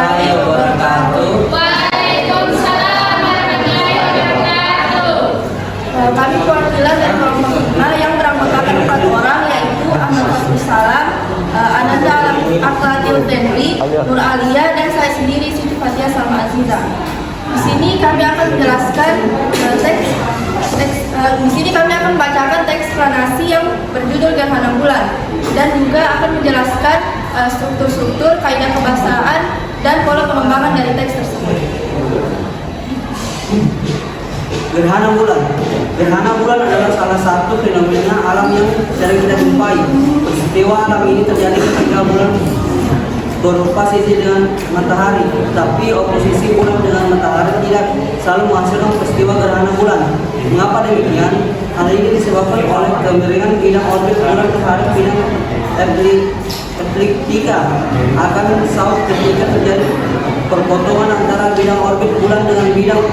warahmatullahi wabarakatuh. Waalaikumsalam warahmatullahi wabarakatuh. Kami perwakilan dari kelompok 5 yang beranggotakan 4 orang, yaitu Ahmad Fatul Salam, Ananda Akhlatil Tenri, Nur Alia, dan saya sendiri Siti Fatia Salma Aziza. Di sini kami akan menjelaskan di sini kami akan membacakan teks eksplanasi yang berjudul Gerhana Bulan, dan juga akan menjelaskan struktur-struktur, kaidah kebahasaan, dan pola pengembangan dari teks tersebut. Gerhana bulan. Gerhana bulan adalah salah satu fenomena alam yang sering kita jumpai. Peristiwa alam ini terjadi ketika bulan berupa sisi dengan matahari, tapi oposisi bulan dengan matahari tidak selalu menghasilkan peristiwa gerhana bulan. Mengapa demikian? Hal ini disebabkan oleh kemiringan bidang orbit bulan terhadap bidang ekliptika akan saut ketika terjadi perpotongan antara bidang orbit bulan dengan bidang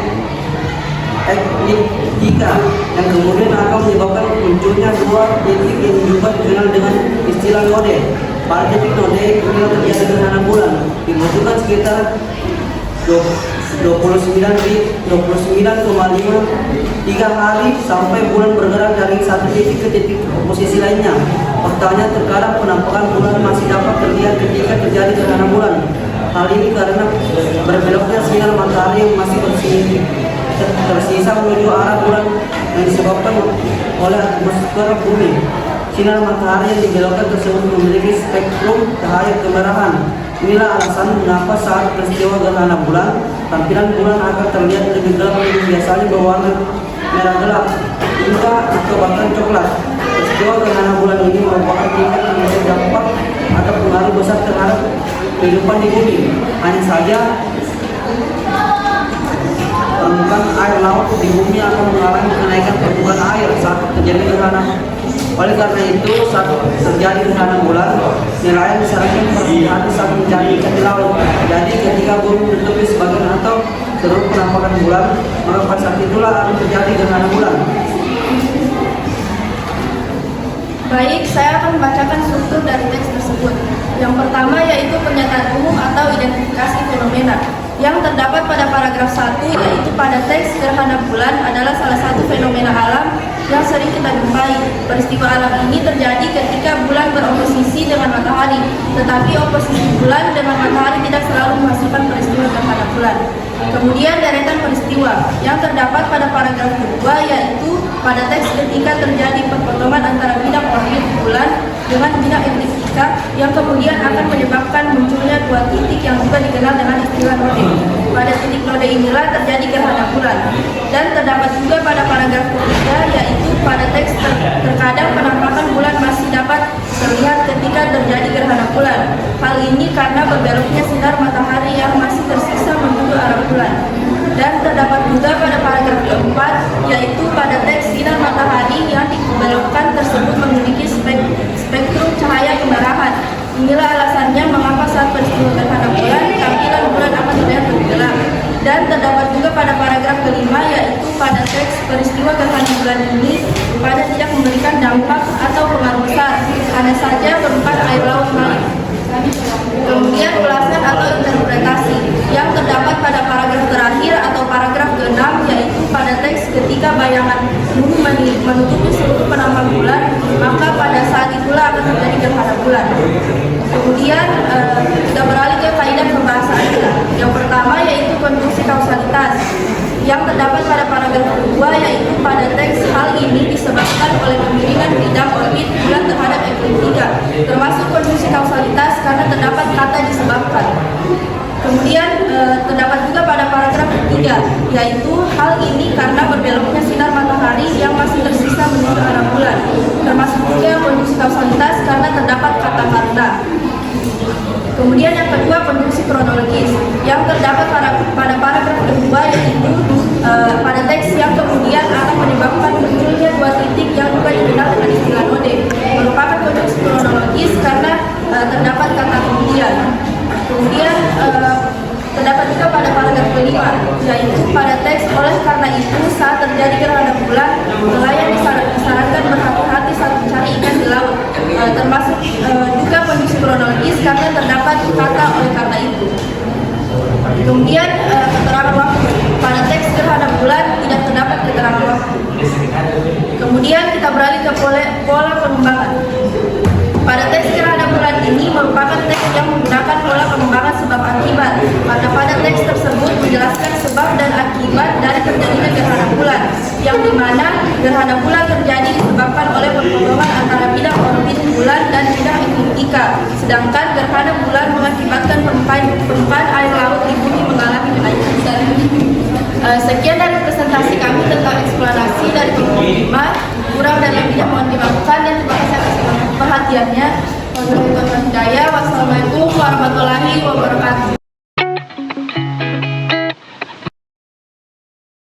ekliptika, yang kemudian akan menyebabkan munculnya dua titik yang juga dikenal dengan istilah node. Pada titik node inilah terjadi gerhana bulan, dibutuhkan sekitar 29,53 hari sampai bulan bergerak dari satu titik ke titik posisi lainnya. Faktanya terkadang penampakan bulan masih dapat terlihat ketika terjadi gerhana bulan. Hal ini karena berbeloknya sinar matahari yang masih tersisa menuju arah bulan yang disebabkan oleh atmosfer bumi. Sinar matahari yang dibelokkan tersebut memiliki spektrum cahaya kemerahan. Inilah alasan mengapa saat peristiwa gerhana bulan, tampilan bulan akan terlihat lebih gelap dari biasanya berwarna merah gelap, hingga atau bahkan coklat. Peristiwa gerhana bulan ini merupakan tingkat yang berdampak atau pengaruh besar terhadap kehidupan di bumi. Hanya saja permukaan air laut di bumi akan mengalami kenaikan permukaan air saat terjadi gerhana. Oleh karena itu, saat terjadi gerhana bulan, nelayan disarankan berhati-hati saat mencari ikan di laut. Jadi, ketika bumi menutupi sebagian atau seluruh penampakan bulan, maka pada saat itulah akan terjadi gerhana bulan. Baik, saya akan membacakan struktur dari teks tersebut. Yang pertama yaitu pernyataan umum atau identifikasi fenomena yang terdapat pada paragraf 1, yaitu pada teks gerhana bulan adalah salah satu fenomena alam yang sering kita jumpai. Peristiwa alam ini terjadi ketika bulan beroposisi dengan matahari, tetapi oposisi bulan dengan matahari tidak selalu menghasilkan peristiwa gerhana bulan. Kemudian deretan peristiwa yang terdapat pada paragraf kedua, yaitu pada teks ketika terjadi perpotongan antara bidang orbit bulan dengan bidang ekliptika yang kemudian akan menyebabkan munculnya dua titik yang juga dikenal dengan istilah node. Pada titik node inilah terjadi gerhana bulan. Dan terdapat juga pada paragraf ketiga, yaitu pada teks terkadang penampakan bulan masih dapat terlihat ketika terjadi gerhana bulan. Hal ini karena berbeloknya sinar matahari yang masih tersisa menuju arah bulan. Dan terdapat juga pada paragraf keempat, yaitu pada teks sinar matahari yang dibelokkan tersebut memiliki spektrum cahaya kemerahan. Inilah alasannya mengapa saat peristiwa gerhana bulan, tampilan bulan akan terlihat lebih gelap. Dan terdapat juga pada paragraf kelima, yaitu pada teks peristiwa gerhana bulan ini pada tidak memberikan dampak atau pengaruh besar, hanya saja berupa air laut naik. Kemudian ulasan atau interpretasi yang terdapat pada paragraf terakhir atau paragraf ke-6, yaitu pada teks ketika bayangan bumi menutupi seluruh penampakan bulan, maka pada saat itulah akan terjadi gerhana bulan. Kemudian kita beralih ke kaidah pembahasan kita. Yang pertama yaitu konstruksi kausalitas yang terdapat pada paragraf kedua, yaitu pada teks hal ini disebabkan oleh kemiringan bidang orbit bulan terhadap ekliptika, termasuk konstruksi kausalitas karena terdapat kata disebabkan. Kemudian terdapat juga pada paragraf ketiga, yaitu hal ini karena berbeloknya sinar matahari yang masih tersisa menuju arah bulan, termasuk juga konstruksi kausalitas karena terdapat kata karena. Kemudian yang kedua, konstruksi kronologis yang terdapat pada paragraf kedua, yaitu pada teks yang kemudian akan menyebabkan munculnya dua titik yang juga dikenal dengan istilah node, merupakan konstruksi kronologis karena terdapat kata kemudian. Kemudian terdapat juga pada paragraf kelima, yaitu pada teks oleh karena itu saat terjadi gerhana bulan, nelayan disarankan berhati-hati saat mencari ikan di laut, termasuk juga kondisi kronologis karena terdapat kata oleh karena itu. Kemudian keterangan waktu. Pada teks gerhana bulan tidak terdapat keterangan waktu. Kemudian kita beralih ke pola pengembangan. Pada teks gerhana bulan ini merupakan teks yang menggunakan pola pengembangan sebab akibat. Pada teks tersebut menjelaskan sebab dan akibat dari terjadinya gerhana bulan, yang dimana gerhana bulan terjadi disebabkan oleh perpondongan antara bidang orbit bulan dan bidang ekliptika, sedangkan gerhana bulan mengakibatkan permukaan air laut di bumi mengalami kenaikan. Sekian dari presentasi kami tentang eksplanasi dari kelompok 5. Kurang dan lebihnya mohon dimaafkan dan terima kasih atas perhatiannya. Wassalamualaikum warahmatullahi wabarakatuh.